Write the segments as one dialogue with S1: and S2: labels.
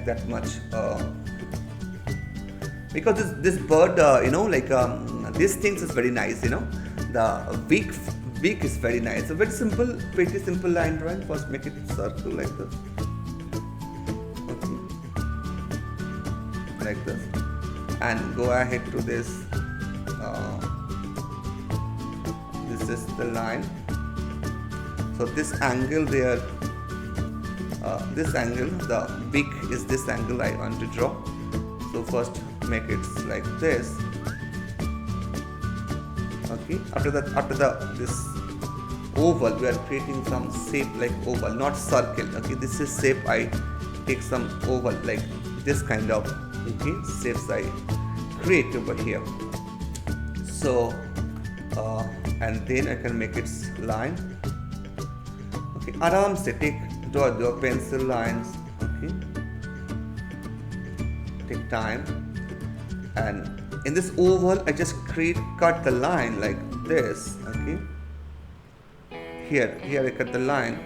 S1: like that much because this bird these things is very nice, the beak is very nice. A very simple, pretty simple line drawing. First make it circle like this, okay, like this, and go ahead to this. This is the line. So this angle there, this angle, the beak is this angle I want to draw. So first make it like this. Okay. After this oval, we are creating some shape like oval, not circle. Okay. This is shape. I take some oval like this kind of, okay, shapes I create over here. So and then I can make its line. Okay. Aram se draw your pencil lines. Okay. Take time. And in this oval, I just cut the line like this. Okay. Here I cut the line.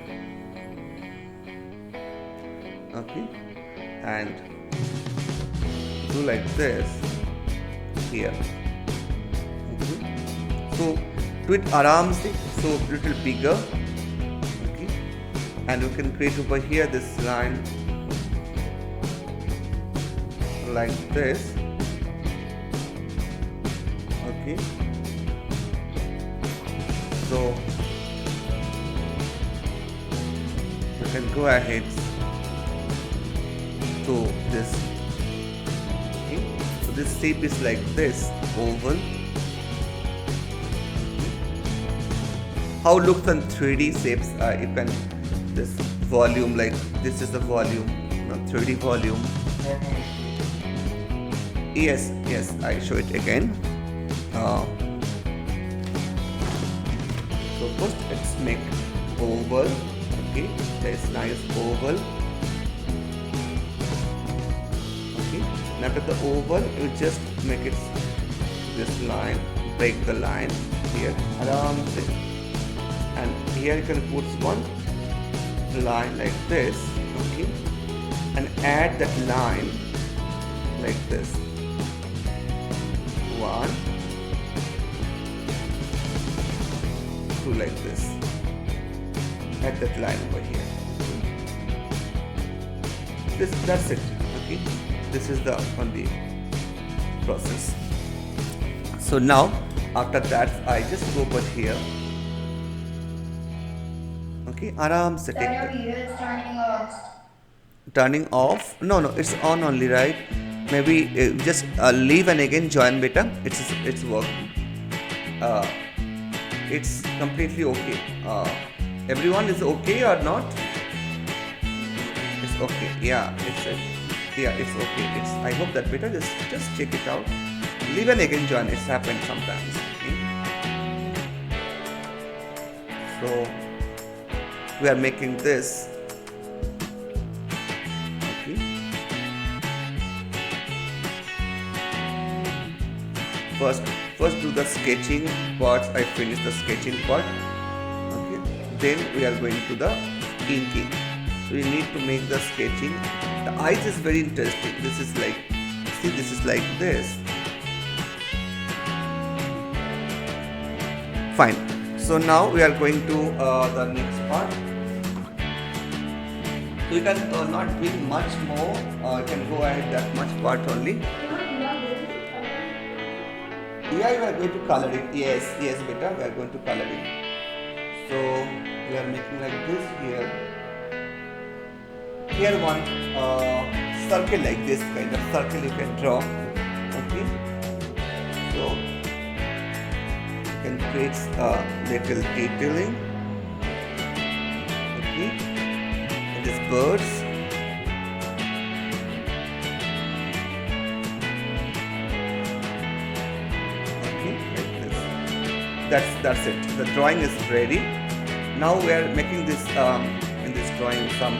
S1: Okay. And do like this here. Okay. So do it aram se, so little bigger. Okay. And we can create over here this line like this. Okay. So you can go ahead to this. Okay. So this shape is like this, oval. How it looks on 3D shapes? You can this volume, like this is the volume, 3D volume. Yes, I show it again. So first let's make oval. Okay, there is nice oval. Okay, and after the oval, you just make it this line, break the line here, around it, and here you can put one line like this. Okay, and add that line like this. One, two, like this. Add that line over here. That's it. Okay, this is the only process. So now after that, I just go over here. Okay, aram se take.
S2: Then your video is turning off.
S1: Turning off? No, it's on only, right? Maybe just leave and again join beta. It's work. It's completely okay. Everyone is okay or not? It's okay. Yeah, it's okay. I hope that beta just check it out. Leave and again join. It's happened sometimes. Okay? So we are making this. First do the sketching parts. I finish the sketching part. Okay. Then we are going to the inking. So you need to make the sketching. The eyes is very interesting. This is like, see, this is like this. Fine. So now we are going to the next part. So you can not bring much more. You can go ahead that much part only. Yeah, you are going to color it. Yes, beta, we are going to color it. So we are making like this here. Here one circle like this kind of circle you can draw. Okay. So you can create little detailing. Okay. And these birds. That's it. The drawing is ready. Now we are making this in this drawing some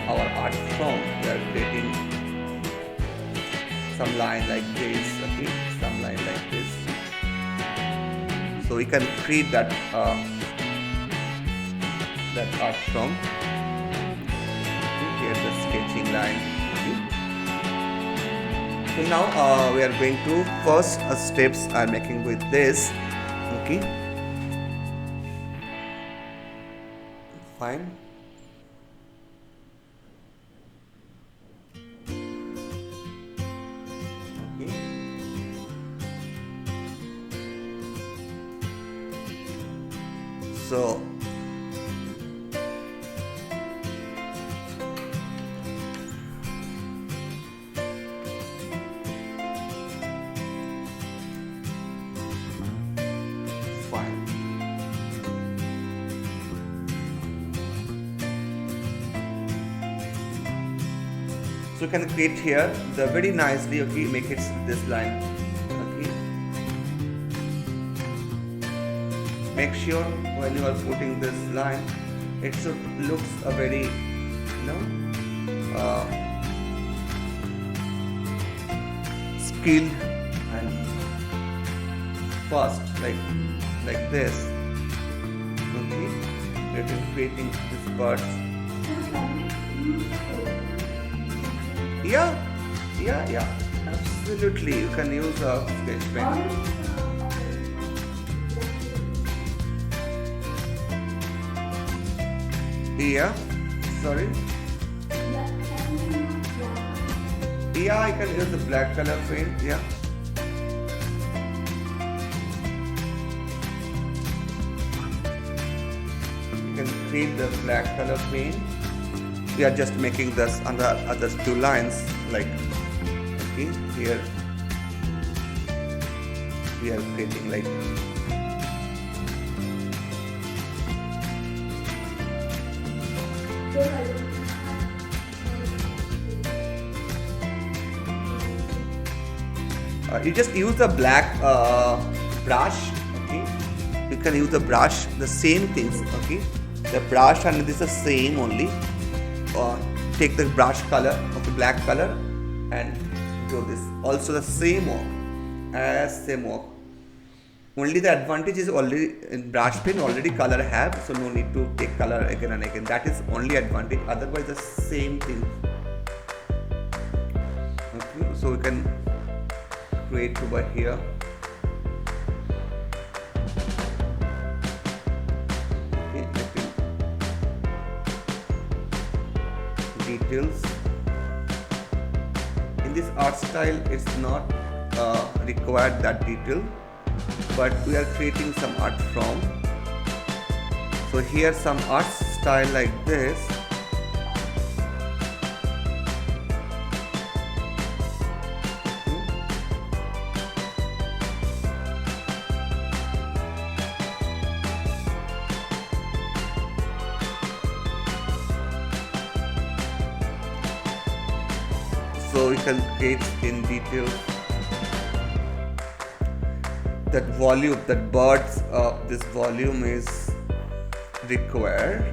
S1: our art form. We are creating some line like this. Okay, some line like this. So we can create that art form. Okay. here the sketching line. Okay. So now we are going to first steps are making with this. Okay, fine. Okay. So fine. So you can create here the very nicely. Okay, make it this line. Okay, make sure when you are putting this line, it should looks a very, skilled and fast, like this. Okay, it is creating these birds. Yeah, absolutely. You can use a sketch pen. Yeah, sorry. Yeah, I can use the black color paint. Yeah. You can create the black color paint. We are just making this on the other two lines, like, okay, here we are creating like you just use the black brush. Okay, you can use the brush, the same things. Okay, the brush and this is the same only. Take the brush color of the black color and do this. Also the same work as same work. Only the advantage is already in brush pen already color have, so no need to take color again and again. That is only advantage. Otherwise the same thing. Okay, so we can create over here. Okay, details. In this art style, it's not required that detail, but we are creating some art from. So here some art style like this. So we can create in detail that volume, that birds, this volume is required.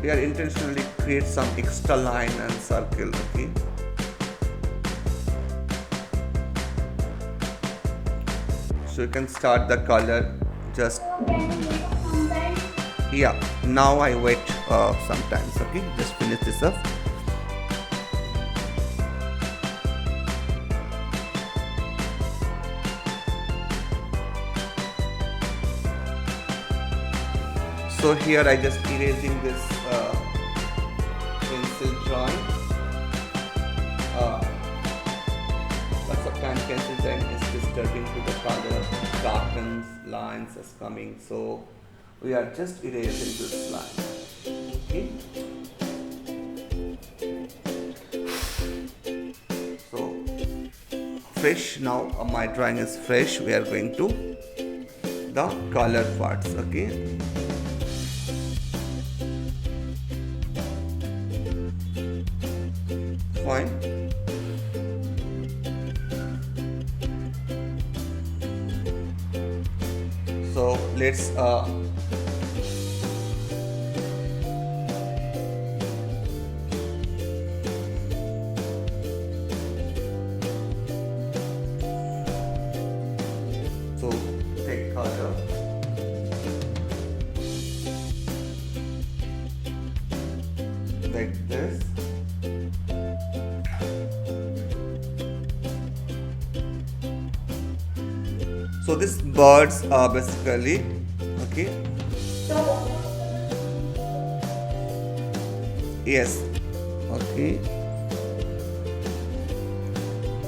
S1: We are intentionally create some extra line and circle. Okay. So you can start the color. Just yeah, now I wait sometimes. Okay, just finish this up. So here I just erasing this pencil drawing. Lots of time pencil drawing is disturbing to the color, darkens, lines is coming. So we are just erasing this line. Okay. So fresh, now my drawing is fresh. We are going to the color parts. Okay. Fine. So let's so So these birds are basically, okay, yes, okay.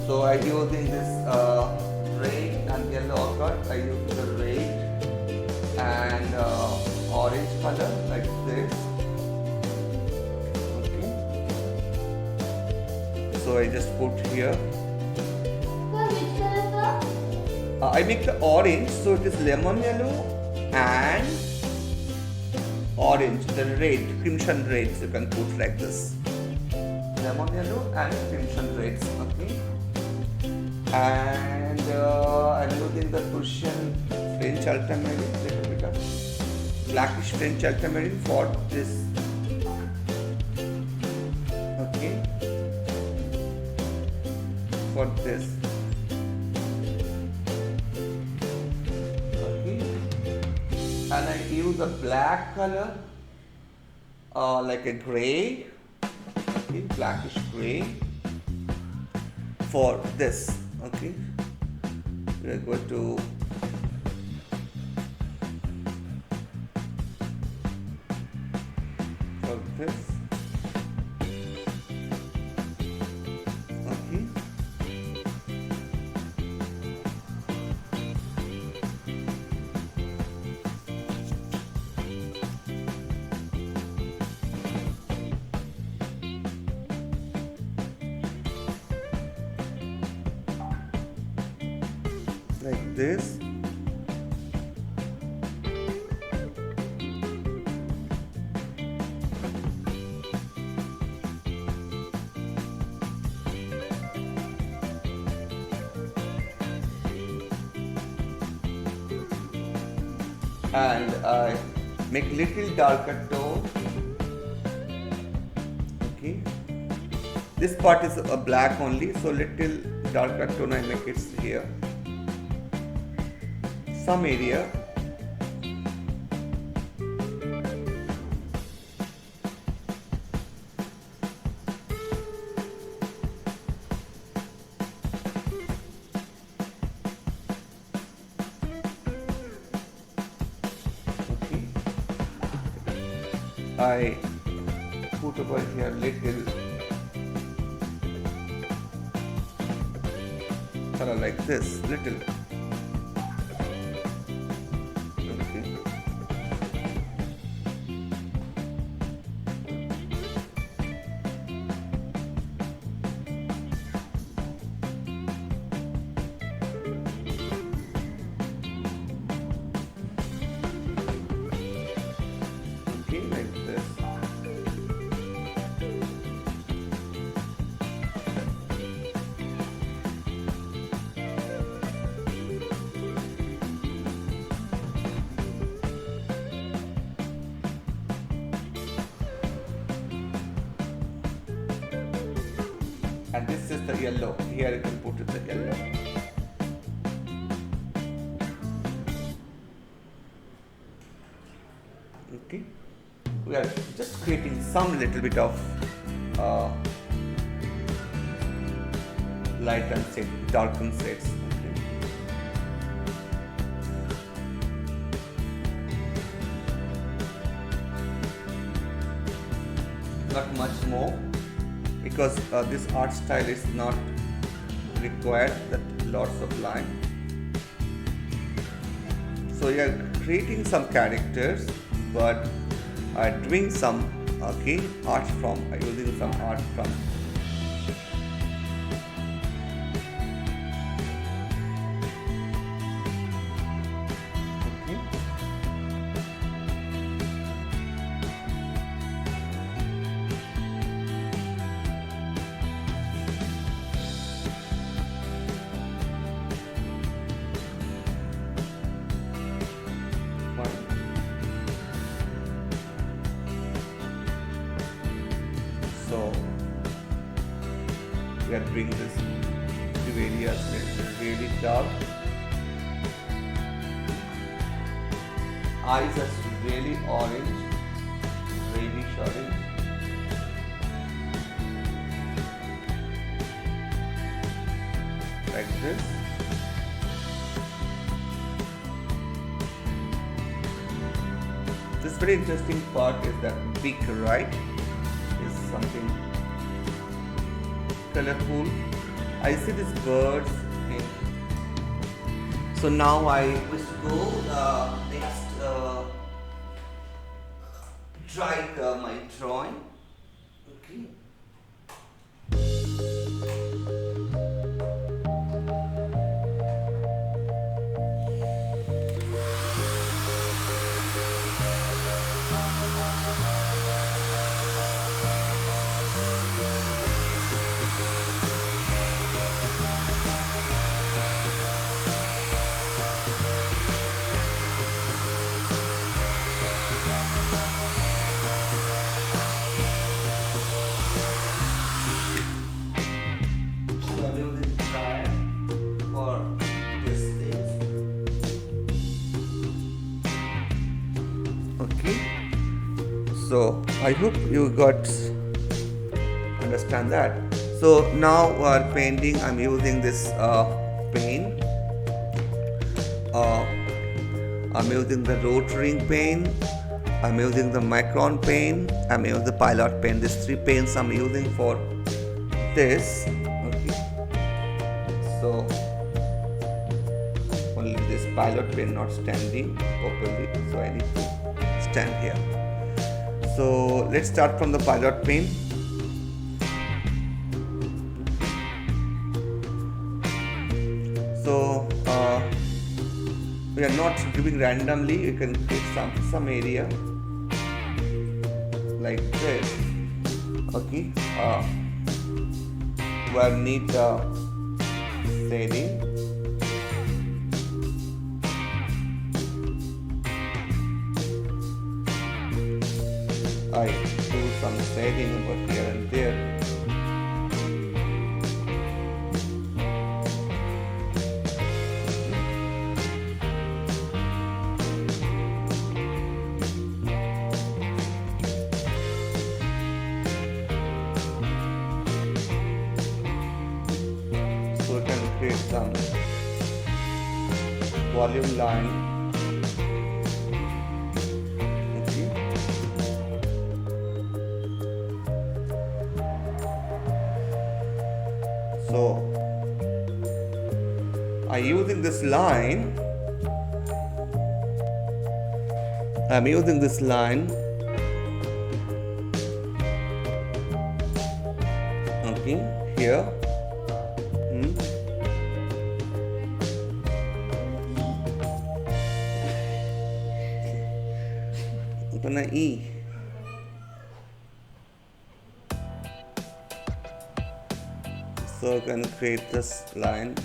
S1: So I using this red and yellow ochre. I use the red and orange color like this. Okay. So I just put here. I make the orange, so it is lemon yellow and orange, the red, crimson reds you can put like this. Lemon yellow and crimson reds, okay. And I'm using the Prussian French ultramarine, little bit of blackish French ultramarine for this, okay, for this. And I use a black color, like a gray, okay, blackish gray for this, okay. We are going to for this, okay. Like this. And I make little darker tone. Okay. This part is a black only, so little darker tone I make it here. Some area. Okay. I put over here little color like this, little. Like this. And this is the yellow. Here you can put it the yellow. Okay. We are just creating some little bit of light and shade, darken shades. Okay. Not much more, because this art style is not required that lots of line. So you are creating some characters, but doing some art from using some art from. Okay. Fine. So we are doing this two areas really dark. Eyes are really orange, reddish orange. Like this. very interesting part is that beak, right? Is something colorful. I see these birds. Okay. So now I wish to go next write my drawing. Okay. Okay, so I hope you got understand that. So now while painting, I'm using this pen. I'm using the rotary pen. I'm using the micron pen. I'm using the pilot pen. These three pens I'm using for this. Okay, so only this pilot pen not standing properly, so I need to stand here. So let's start from the pilot pen. So we are not giving randomly. You can pick some area like this. Okay, where need shading. I do some shading over here and there. So we can create some volume line. So I'm using this line. I'm using this line. Okay, here. Gonna E. So I can create this line.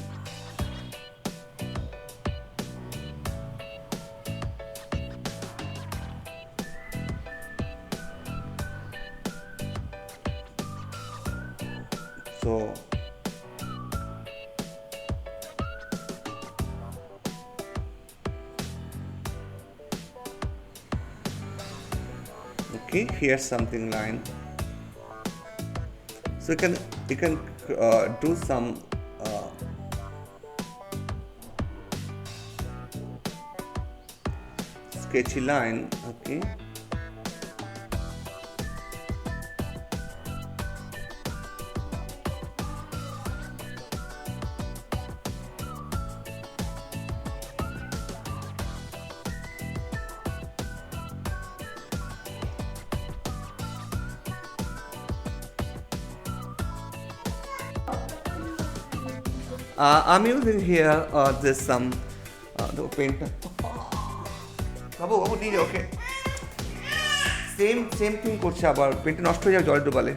S1: So okay, here's something line. So you can do some sketchy line. Okay. I'm using here this some the paint. Babu, okay. Same thing করছে আবার paint নষ্ট হয়ে যাবে জলে ডুবালে।